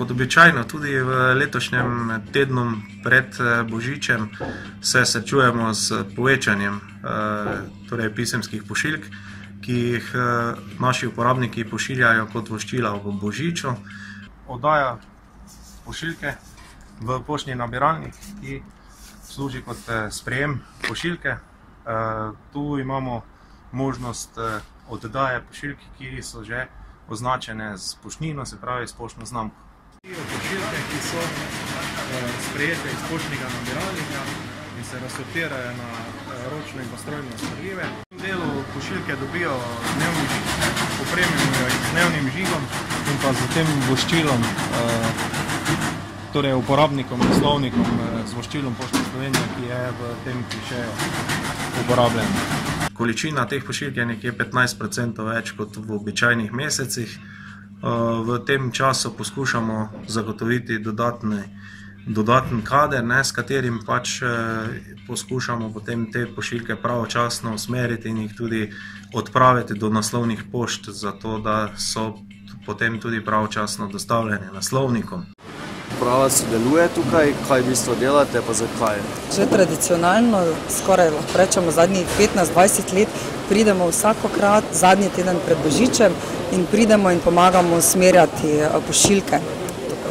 Kot običajno tudi v letošnjem tednu pred Božičem se srečujemo s povečanjem pisemskih pošiljk, ki jih naši uporabniki pošiljajo kot voščila ob Božiču. Oddaja pošiljke v poštni nabiralnik, ki služi kot sprejem pošiljke. Tu imamo možnost oddaje pošiljk, ki so že označene z poštnino, se pravi s poštno znamko. Pošiljke, ki so sprejete iz poštnega nabiralnika in se razsortirajo na ročno in pa strojno smerljive. V delu pošiljke dobijo dnevni žig, opremimo jih z dnevnim žigom in pa z tem voščilom, torej uporabnikom, naslovnikom z voščilom Pošte Slovenije, ki je v tem klišeju uporabljen. Količina teh pošiljk je nekje 15% več kot v običajnih mesecih. V tem času poskušamo zagotoviti dodaten kader, s katerim pač poskušamo potem te pošiljke pravočasno usmeriti in jih tudi odpraviti do naslovnih pošt, zato da so potem tudi pravočasno dostavljene naslovnikom. Uprava sodeluje tukaj, kaj v bistvu delate, pa zakaj? Že tradicionalno, skoraj lahko rečemo zadnjih 15-20 let, pridemo vsakokrat zadnji teden pred Božičem in pridemo in pomagamo usmerjati pošiljke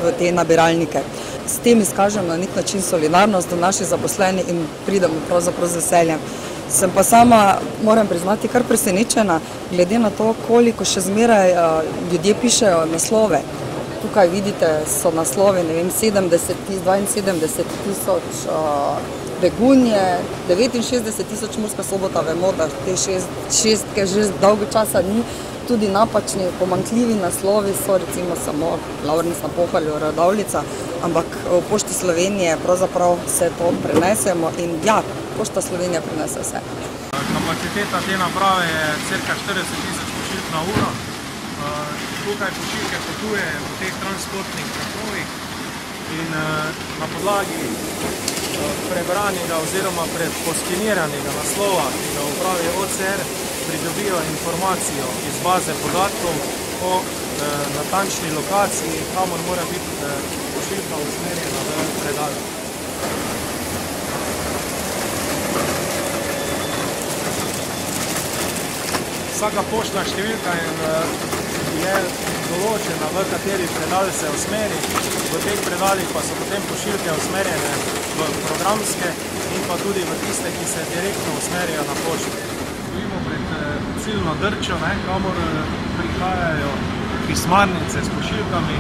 v te nabiralnike. S tem izkažemo na nek način solidarnost do naših zaposlenih in pridemo pravzaprav z veseljem. Sem pa sama, moram priznati, kar presenečena, glede na to, koliko še zmeraj ljudje pišejo naslove. Tukaj vidite, so naslovi, 72 tisoč Begunje, 69 tisoč Murska Sobota, vemo, da te šestke že dolgo časa ni, tudi napačni, pomanjkljivi naslovi so recimo samo Laurens na Pohorju, Radovljica, ampak v Pošti Slovenije pravzaprav vse to prenesemo in ja, Pošta Slovenija prenese vse. Kapaciteta te naprave je cirka 40 tisoč pošiljk na uro. Tukaj pošiljke potuje v teh transportnih trakovih in na podlagi prebranega oziroma poskeniranega naslova, ki ga upravi OCR, pridobijo informacijo iz baze podatkov o natančni lokaciji, kamor mora biti pošiljka usmerjena v predal. Vsaka poštna številka je določena, v kateri predal se usmeri. V teh predalih pa so potem pošiljke usmerjene v programske in pa tudi v tiste, ki se direktno usmerijo na pošto. Stojimo pred ciljno drčo, kamor prihajajo pismarnice s pošiljkami,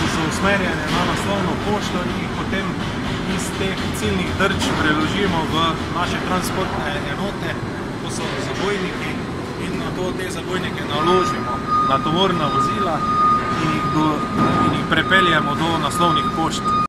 ki so usmerjene na naslovno pošto in jih potem iz teh ciljnih drč preložimo v naše transportne enote, to so zabojniki, in na to te zabojnike naložimo na tovorna vozila in jih prepeljemo do naslovnih pošt.